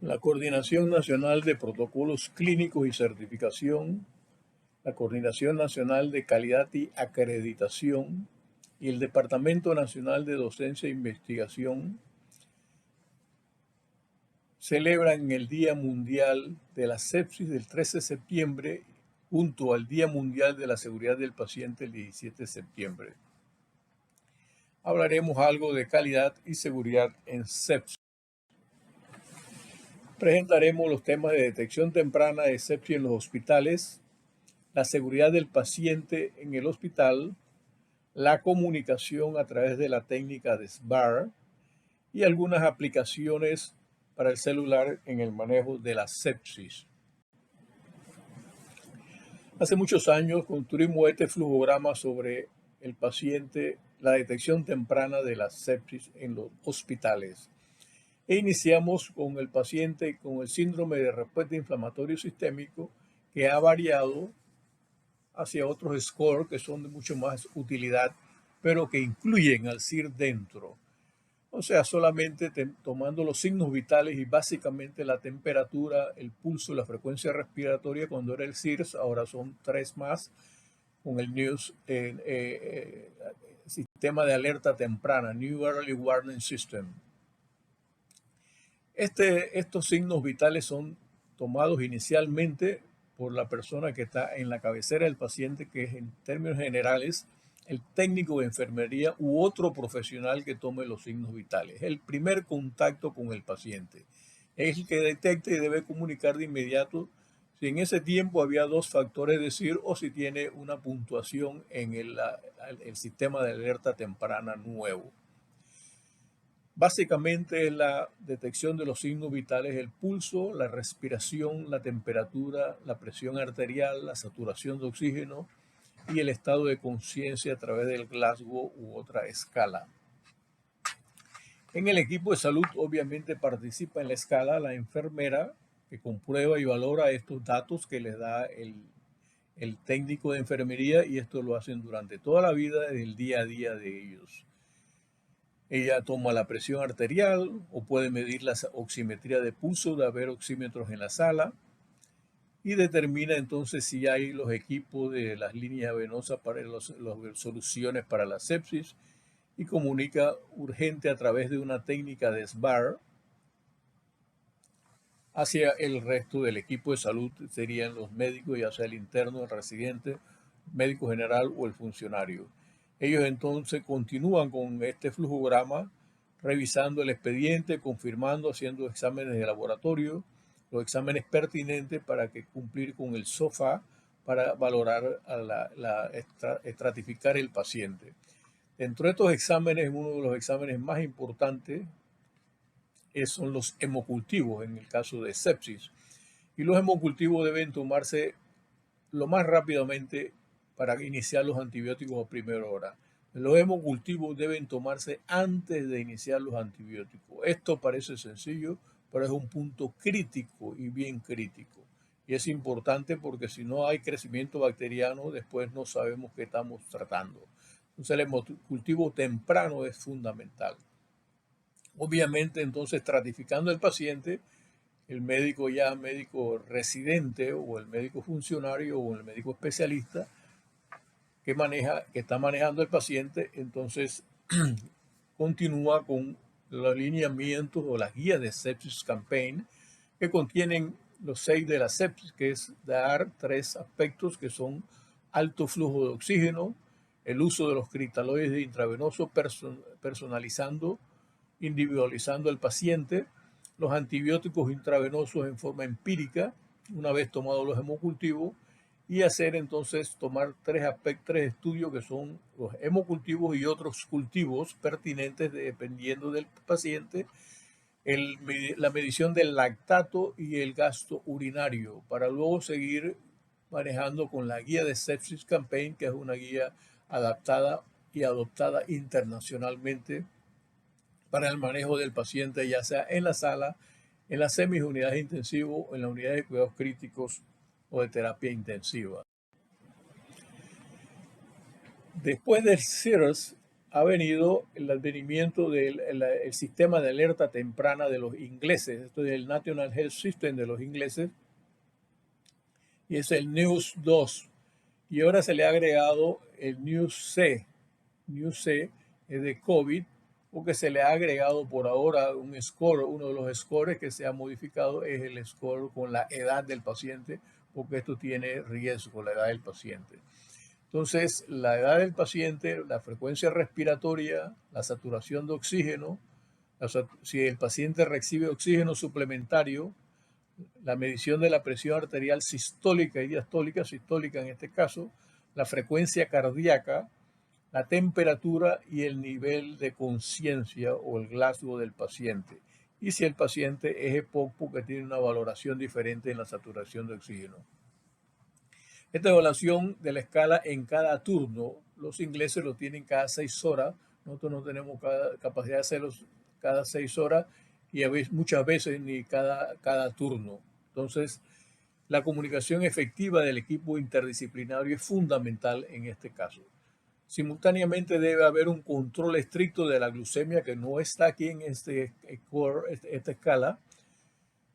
La Coordinación Nacional de Protocolos Clínicos y Certificación, la Coordinación Nacional de Calidad y Acreditación y el Departamento Nacional de Docencia e Investigación celebran el Día Mundial de la Sepsis del 13 de septiembre junto al Día Mundial de la Seguridad del Paciente el 17 de septiembre. Hablaremos algo de calidad y seguridad en sepsis. Presentaremos los temas de detección temprana de sepsis en los hospitales, la seguridad del paciente en el hospital, la comunicación a través de la técnica de SBAR y algunas aplicaciones para el celular en el manejo de la sepsis. Hace muchos años construimos este flujograma sobre el paciente, la detección temprana de la sepsis en los hospitales. E iniciamos con el paciente con el síndrome de respuesta inflamatorio sistémico, que ha variado hacia otros scores que son de mucho más utilidad, pero que incluyen al SIR dentro. O sea, solamente tomando los signos vitales y básicamente la temperatura, el pulso, la frecuencia respiratoria. Cuando era el SIRS, ahora son 3 más, con el sistema de alerta temprana, New Early Warning System. Estos signos vitales son tomados inicialmente por la persona que está en la cabecera del paciente, que es, en términos generales, el técnico de enfermería u otro profesional que tome los signos vitales. El primer contacto con el paciente es el que detecta y debe comunicar de inmediato si en ese tiempo había 2 factores de SIR o si tiene una puntuación en el sistema de alerta temprana nuevo. Básicamente es la detección de los signos vitales: el pulso, la respiración, la temperatura, la presión arterial, la saturación de oxígeno y el estado de conciencia a través del Glasgow u otra escala. En el equipo de salud obviamente participa en la escala la enfermera, que comprueba y valora estos datos que les da el técnico de enfermería, y esto lo hacen durante toda la vida, del día a día de ellos. Ella toma la presión arterial o puede medir la oximetría de pulso, de haber oxímetros en la sala, y determina entonces si hay los equipos de las líneas venosas para las soluciones para la sepsis, y comunica urgente a través de una técnica de SBAR hacia el resto del equipo de salud. Serían los médicos, ya sea el interno, el residente, médico general o el funcionario. Ellos entonces continúan con este flujograma, revisando el expediente, confirmando, haciendo exámenes de laboratorio, los exámenes pertinentes para cumplir con el SOFA, para valorar, estratificar el paciente. Dentro de estos exámenes, uno de los exámenes más importantes son los hemocultivos en el caso de sepsis. Y los hemocultivos deben tomarse lo más rápidamente para iniciar los antibióticos a primera hora. Los hemocultivos deben tomarse antes de iniciar los antibióticos. Esto parece sencillo, pero es un punto crítico y bien crítico. Y es importante porque si no hay crecimiento bacteriano, después no sabemos qué estamos tratando. Entonces el hemocultivo temprano es fundamental. Obviamente, entonces, estratificando el paciente, el médico residente o el médico funcionario o el médico especialista que está manejando el paciente, entonces continúa con los lineamientos o las guías de Sepsis Campaign, que contienen los 6 de la sepsis, que es dar 3 aspectos que son alto flujo de oxígeno, el uso de los cristaloides intravenosos, personalizando, individualizando al paciente, los antibióticos intravenosos en forma empírica, una vez tomados los hemocultivos, y hacer entonces tomar 3 estudios que son los hemocultivos y otros cultivos pertinentes dependiendo del paciente, la medición del lactato y el gasto urinario, para luego seguir manejando con la guía de Sepsis Campaign, que es una guía adaptada y adoptada internacionalmente para el manejo del paciente, ya sea en la sala, en las semi-unidades intensivas, en las unidades de cuidados críticos o de terapia intensiva. Después del SIRS ha venido el advenimiento del el sistema de alerta temprana de los ingleses. Esto es el National Health System de los ingleses y es el News 2. Y ahora se le ha agregado el News C. News C es de COVID, porque se le ha agregado por ahora un score. Uno de los scores que se ha modificado es el score con la edad del paciente, porque esto tiene riesgo, la edad del paciente. Entonces, la edad del paciente, la frecuencia respiratoria, la saturación de oxígeno, si el paciente recibe oxígeno suplementario, la medición de la presión arterial sistólica y diastólica, sistólica en este caso, la frecuencia cardíaca, la temperatura y el nivel de conciencia o el Glasgow del paciente. Y si el paciente es EPOC, que tiene una valoración diferente en la saturación de oxígeno. Esta evaluación de la escala en cada turno, los ingleses lo tienen cada 6 horas, nosotros no tenemos capacidad de hacerlo cada 6 horas y muchas veces ni cada turno. Entonces, la comunicación efectiva del equipo interdisciplinario es fundamental en este caso. Simultáneamente debe haber un control estricto de la glucemia que no está aquí en esta escala,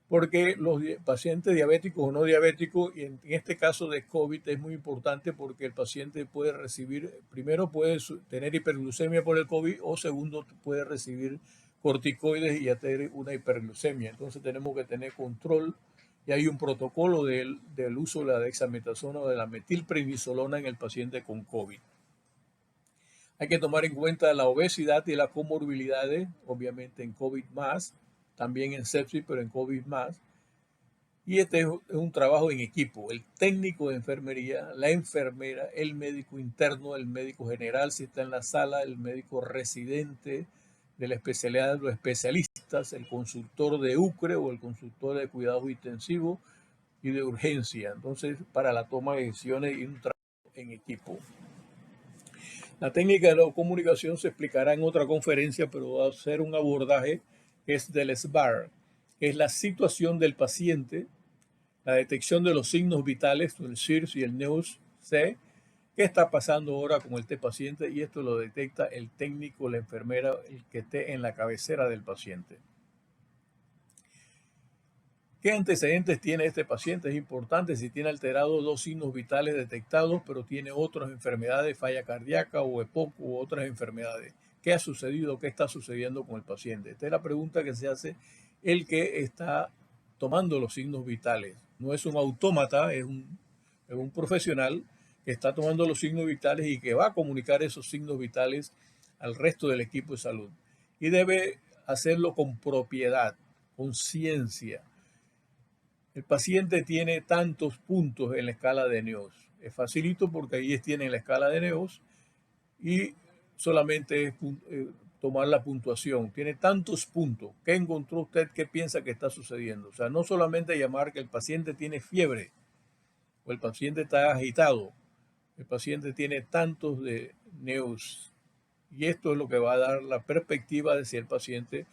porque los pacientes diabéticos o no diabéticos, y en este caso de COVID es muy importante porque el paciente puede recibir, primero puede tener hiperglucemia por el COVID o segundo puede recibir corticoides y tener una hiperglucemia. Entonces tenemos que tener control y hay un protocolo del uso de la dexametasona o de la metilprednisolona en el paciente con COVID. Hay que tomar en cuenta la obesidad y las comorbilidades, obviamente en COVID más, también en sepsis, pero en COVID más. Y este es un trabajo en equipo. El técnico de enfermería, la enfermera, el médico interno, el médico general, si está en la sala, el médico residente de la especialidad, los especialistas, el consultor de UCRE o el consultor de cuidados intensivos y de urgencia. Entonces, para la toma de decisiones y un trabajo en equipo. La técnica de la comunicación se explicará en otra conferencia, pero va a ser un abordaje que es del SBAR, que es la situación del paciente, la detección de los signos vitales, el SIRS y el NEUS-C, qué está pasando ahora con este paciente, y esto lo detecta el técnico, la enfermera, el que esté en la cabecera del paciente. ¿Qué antecedentes tiene este paciente? Es importante si tiene alterados 2 signos vitales detectados, pero tiene otras enfermedades, falla cardíaca o EPOC u otras enfermedades. ¿Qué ha sucedido? ¿Qué está sucediendo con el paciente? Esta es la pregunta que se hace el que está tomando los signos vitales. No es un autómata, es un profesional que está tomando los signos vitales y que va a comunicar esos signos vitales al resto del equipo de salud. Y debe hacerlo con propiedad, con ciencia. El paciente tiene tantos puntos en la escala de NEOS. Es facilito porque ahí tienen la escala de NEOS y solamente es tomar la puntuación. Tiene tantos puntos. ¿Qué encontró usted? ¿Qué piensa que está sucediendo? O sea, no solamente llamar que el paciente tiene fiebre o el paciente está agitado. El paciente tiene tantos de NEOS. Y esto es lo que va a dar la perspectiva de si el paciente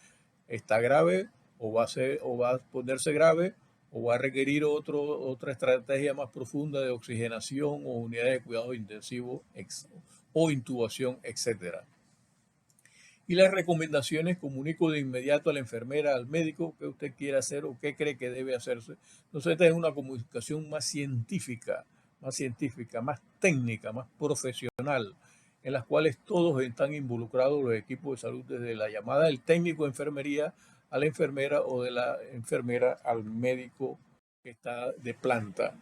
está grave o va a ponerse grave o va a requerir otra estrategia más profunda de oxigenación o unidades de cuidado intensivo o intubación, etc. Y las recomendaciones comunico de inmediato a la enfermera, al médico, qué usted quiere hacer o qué cree que debe hacerse. Entonces esta es una comunicación más científica, más técnica, más profesional, en las cuales todos están involucrados los equipos de salud, desde la llamada del técnico de enfermería a la enfermera o de la enfermera al médico que está de planta.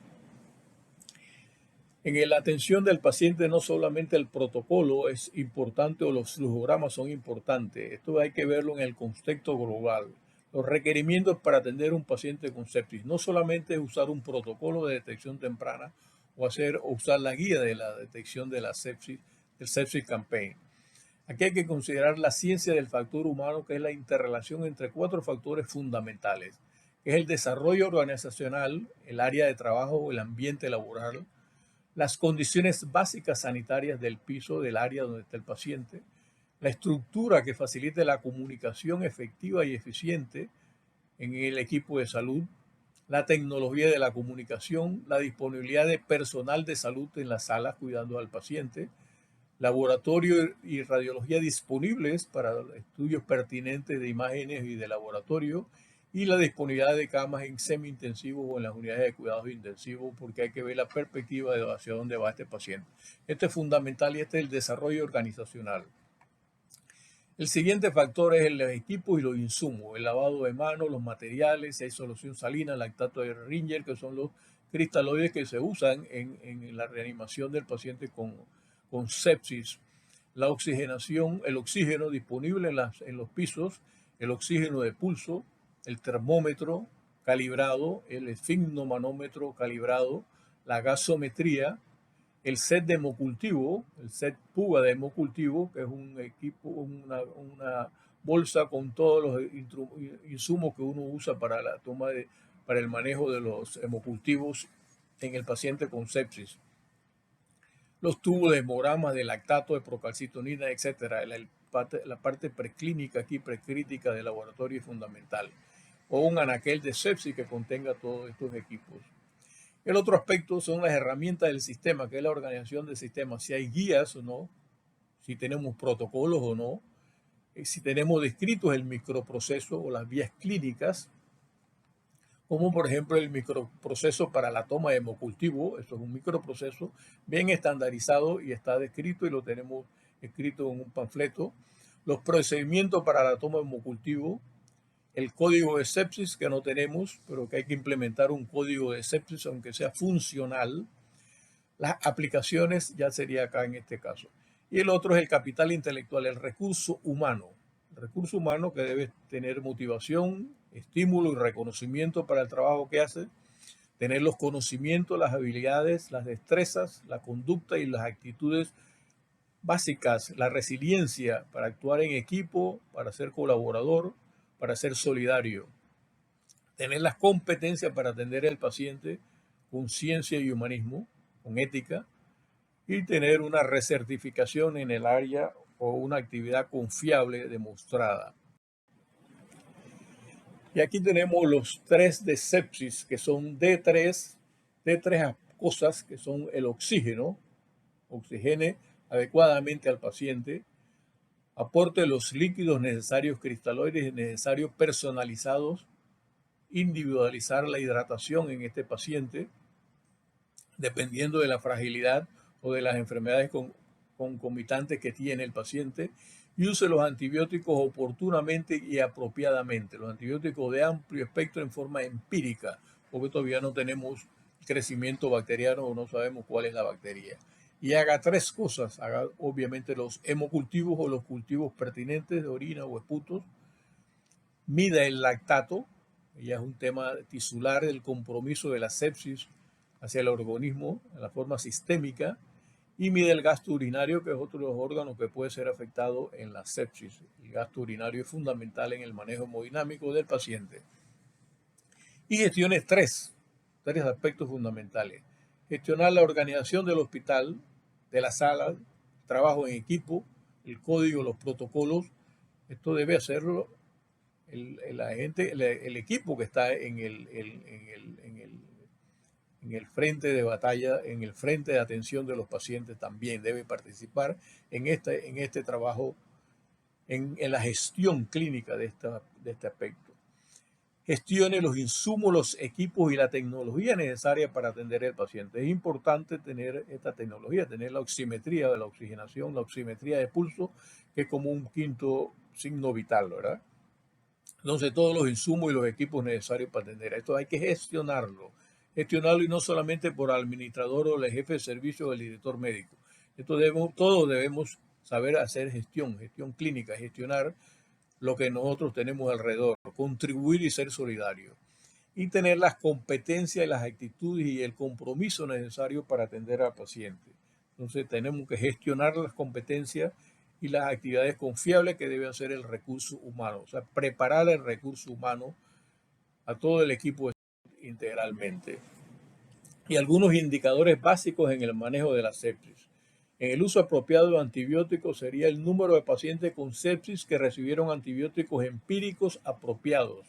En la atención del paciente no solamente el protocolo es importante o los flujogramas son importantes, esto hay que verlo en el contexto global. Los requerimientos para atender a un paciente con sepsis no solamente es usar un protocolo de detección temprana o usar la guía de la detección de la sepsis, del Sepsis Campaign. Aquí hay que considerar la ciencia del factor humano, que es la interrelación entre 4 factores fundamentales, que es el desarrollo organizacional, el área de trabajo o el ambiente laboral, las condiciones básicas sanitarias del piso del área donde está el paciente, la estructura que facilite la comunicación efectiva y eficiente en el equipo de salud, la tecnología de la comunicación, la disponibilidad de personal de salud en las salas cuidando al paciente, laboratorio y radiología disponibles para estudios pertinentes de imágenes y de laboratorio, y la disponibilidad de camas en semi-intensivos o en las unidades de cuidados intensivos, porque hay que ver la perspectiva de hacia dónde va este paciente. Este es fundamental y este es el desarrollo organizacional. El siguiente factor es el equipo y los insumos, el lavado de manos, los materiales, si hay solución salina, lactato de Ringer, que son los cristaloides que se usan en la reanimación del paciente con sepsis, la oxigenación, el oxígeno disponible en los pisos, el oxígeno de pulso, el termómetro calibrado, el esfigmomanómetro calibrado, la gasometría, el set de hemocultivo, el set PUGA de hemocultivo, que es un equipo, una bolsa con todos los insumos que uno usa para la toma para el manejo de los hemocultivos en el paciente con sepsis. Los tubos de hemograma, de lactato, de procalcitonina, etcétera. La parte preclínica aquí, precrítica del laboratorio es fundamental. O un anaquel de sepsis que contenga todos estos equipos. El otro aspecto son las herramientas del sistema, que es la organización del sistema. Si hay guías o no, si tenemos protocolos o no, si tenemos descritos el microproceso o las vías clínicas, como por ejemplo el microproceso para la toma de hemocultivo. Esto es un microproceso bien estandarizado y está descrito y lo tenemos escrito en un panfleto. Los procedimientos para la toma de hemocultivo, el código de sepsis que no tenemos, pero que hay que implementar un código de sepsis aunque sea funcional. Las aplicaciones ya sería acá en este caso. Y el otro es el capital intelectual, el recurso humano. El recurso humano que debe tener motivación, estímulo y reconocimiento para el trabajo que hace, tener los conocimientos, las habilidades, las destrezas, la conducta y las actitudes básicas, la resiliencia para actuar en equipo, para ser colaborador, para ser solidario, tener las competencias para atender al paciente con ciencia y humanismo, con ética, y tener una recertificación en el área o una actividad confiable demostrada. Y aquí tenemos los 3 de sepsis, que son D3 cosas, que son el oxígeno, oxigene adecuadamente al paciente, aporte los líquidos necesarios, cristaloides necesarios personalizados, individualizar la hidratación en este paciente, dependiendo de la fragilidad o de las enfermedades concomitantes que tiene el paciente, y use los antibióticos oportunamente y apropiadamente, los antibióticos de amplio espectro en forma empírica, porque todavía no tenemos crecimiento bacteriano o no sabemos cuál es la bacteria. Y haga 3 cosas, haga obviamente los hemocultivos o los cultivos pertinentes de orina o esputos, mida el lactato, ya es un tema tisular del compromiso de la sepsis hacia el organismo de la forma sistémica, y mide el gasto urinario, que es otro de los órganos que puede ser afectado en la sepsis. El gasto urinario es fundamental en el manejo hemodinámico del paciente. Y gestione 3 aspectos fundamentales. Gestionar la organización del hospital, de la sala, trabajo en equipo, el código, los protocolos. Esto debe hacerlo el equipo que está en el frente de batalla, en el frente de atención de los pacientes, también debe participar en este trabajo, en la gestión clínica de este aspecto. Gestione los insumos, los equipos y la tecnología necesaria para atender al paciente. Es importante tener esta tecnología, tener la oximetría de la oxigenación, la oximetría de pulso, que es como un quinto signo vital, ¿verdad? Entonces, todos los insumos y los equipos necesarios para atender. Esto hay que gestionarlo y no solamente por el administrador o el jefe de servicio o el director médico. Todos debemos saber hacer gestión clínica, gestionar lo que nosotros tenemos alrededor, contribuir y ser solidario, y tener las competencias, las actitudes y el compromiso necesario para atender al paciente. Entonces, tenemos que gestionar las competencias y las actividades confiables que debe hacer el recurso humano, o sea, preparar el recurso humano a todo el equipo integralmente. Y algunos indicadores básicos en el manejo de la sepsis. En el uso apropiado de antibióticos sería el número de pacientes con sepsis que recibieron antibióticos empíricos apropiados,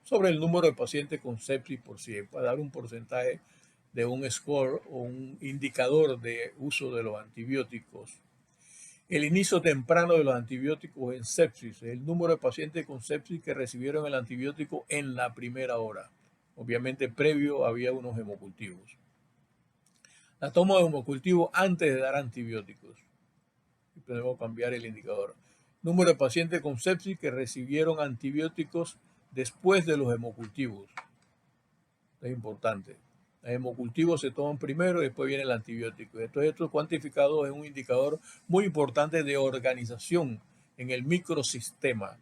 sobre el número de pacientes con sepsis por 100, para dar un porcentaje de un score o un indicador de uso de los antibióticos. El inicio temprano de los antibióticos en sepsis, el número de pacientes con sepsis que recibieron el antibiótico en la primera hora. Obviamente previo había unos hemocultivos. La toma de hemocultivo antes de dar antibióticos. Podemos cambiar el indicador. Número de pacientes con sepsis que recibieron antibióticos después de los hemocultivos. Es importante. Los hemocultivos se toman primero y después viene el antibiótico. Entonces, esto cuantificado es un indicador muy importante de organización en el microsistema.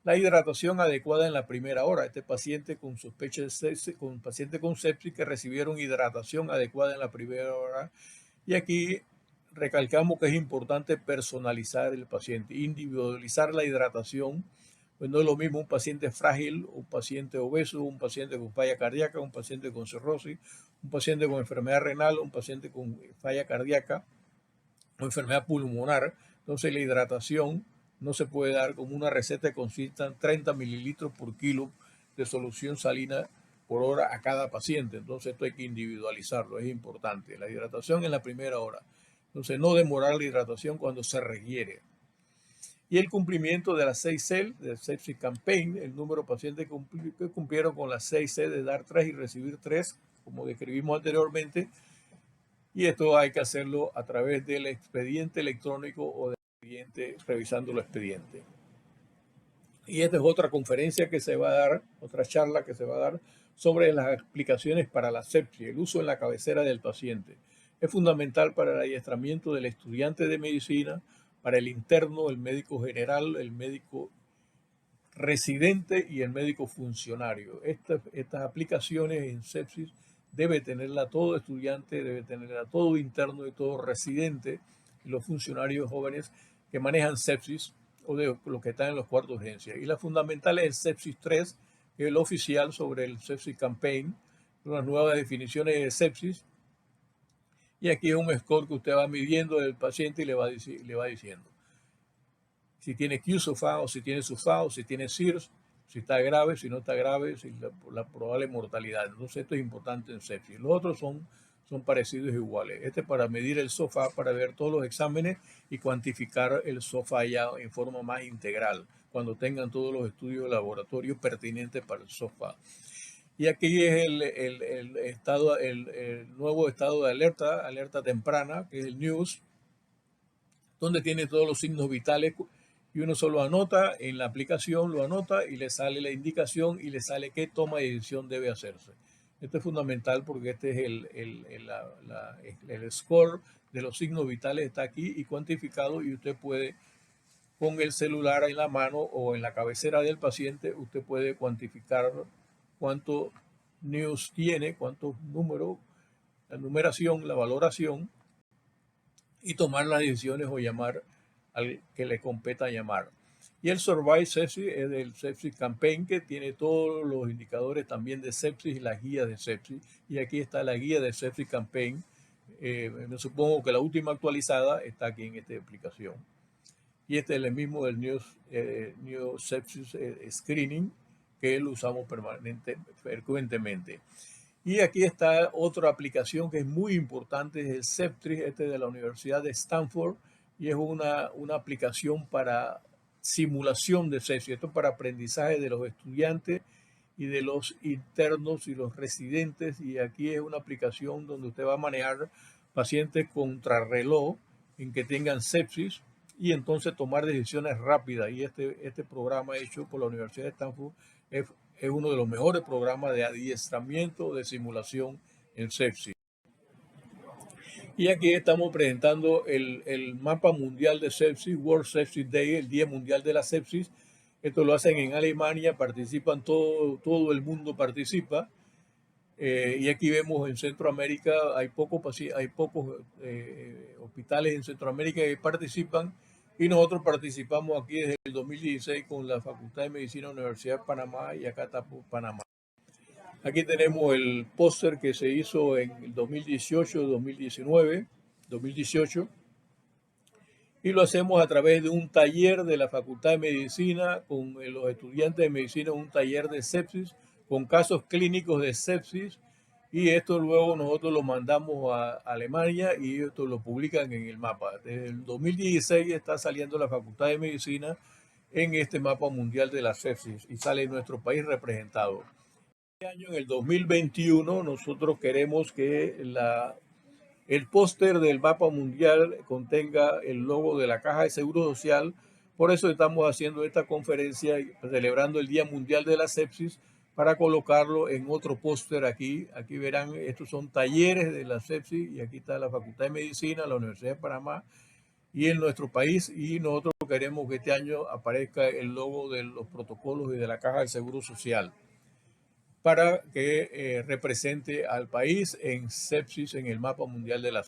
La hidratación adecuada en la primera hora. Este paciente con sospecha de sepsis, con paciente con sepsis que recibieron hidratación adecuada en la primera hora. Y aquí recalcamos que es importante personalizar el paciente, individualizar la hidratación. Pues no es lo mismo un paciente frágil, un paciente obeso, un paciente con falla cardíaca, un paciente con cirrosis, un paciente con enfermedad renal, un paciente con falla cardíaca o enfermedad pulmonar. Entonces la hidratación no se puede dar como una receta que consista en 30 mililitros por kilo de solución salina por hora a cada paciente. Entonces esto hay que individualizarlo, es importante. La hidratación en la primera hora. Entonces no demorar la hidratación cuando se requiere. Y el cumplimiento de las 6C del Sepsis Campaign, el número de pacientes que cumplieron con las 6C de dar 3 y recibir 3, como describimos anteriormente. Y esto hay que hacerlo a través del expediente electrónico o del expediente, revisando el expediente. Y esta es otra conferencia que se va a dar, otra charla que se va a dar sobre las aplicaciones para la sepsis, el uso en la cabecera del paciente. Es fundamental para el adiestramiento del estudiante de medicina, para el interno, el médico general, el médico residente y el médico funcionario. Estas aplicaciones en sepsis debe tenerla todo estudiante, debe tenerla todo interno y todo residente, y los funcionarios jóvenes que manejan sepsis o de los que están en los cuartos de urgencia. Y la fundamental es el sepsis 3, que es el oficial sobre el sepsis campaign, unas nuevas definiciones de sepsis. Y aquí es un score que usted va midiendo del paciente y le va diciendo si tiene QSOFA o si tiene SOFA o si tiene SIRS, si está grave, si no está grave, si la probable mortalidad. Entonces esto es importante en sepsis. Los otros son parecidos iguales. Este para medir el SOFA, para ver todos los exámenes y cuantificar el SOFA ya en forma más integral, cuando tengan todos los estudios de laboratorio pertinentes para el SOFA. Y aquí es el nuevo estado de alerta temprana, que es el NEWS, donde tiene todos los signos vitales y uno solo anota en la aplicación, lo anota y le sale la indicación y le sale qué toma de decisión debe hacerse. Esto es fundamental porque este es el score de los signos vitales, está aquí y cuantificado, y usted puede, con el celular en la mano o en la cabecera del paciente, usted puede cuantificar cuánto NEWS tiene, cuántos números, la numeración, la valoración, y tomar las decisiones o llamar al que le competa llamar. Y el Survive Sepsis es del Sepsis Campaign, que tiene todos los indicadores también de sepsis y las guías de sepsis. Y aquí está la guía de Sepsis Campaign. Me supongo que la última actualizada está aquí en esta aplicación. Y este es el mismo del New Sepsis Screening, que lo usamos frecuentemente. Y aquí está otra aplicación que es muy importante, es el Septris, este de la Universidad de Stanford, y es una aplicación para simulación de sepsis. Esto es para aprendizaje de los estudiantes y de los internos y los residentes. Y aquí es una aplicación donde usted va a manejar pacientes contrarreloj en que tengan sepsis y entonces tomar decisiones rápidas. Y este programa hecho por la Universidad de Stanford es uno de los mejores programas de adiestramiento de simulación en sepsis. Y aquí estamos presentando el mapa mundial de sepsis, World Sepsis Day, el Día Mundial de la Sepsis. Esto lo hacen en Alemania, participan todo el mundo participa. Y aquí vemos en Centroamérica, hay pocos hospitales en Centroamérica que participan, y nosotros participamos aquí desde el 2016 con la Facultad de Medicina de la Universidad de Panamá, y acá está Panamá. Aquí tenemos el póster que se hizo en el 2018, 2019, 2018, y lo hacemos a través de un taller de la Facultad de Medicina con los estudiantes de medicina, un taller de sepsis con casos clínicos de sepsis, y esto luego nosotros lo mandamos a Alemania y esto lo publican en el mapa. Desde el 2016 está saliendo la Facultad de Medicina en este mapa mundial de la sepsis y sale nuestro país representado. Este año, en el 2021, nosotros queremos que el póster del mapa mundial contenga el logo de la Caja de Seguro Social. Por eso estamos haciendo esta conferencia celebrando el Día Mundial de la Sepsis para colocarlo en otro póster aquí. Aquí verán, estos son talleres de la sepsis y aquí está la Facultad de Medicina, la Universidad de Panamá y en nuestro país, y nosotros queremos que este año aparezca el logo de los protocolos y de la Caja de Seguro Social para que represente al país en sepsis en el mapa mundial de la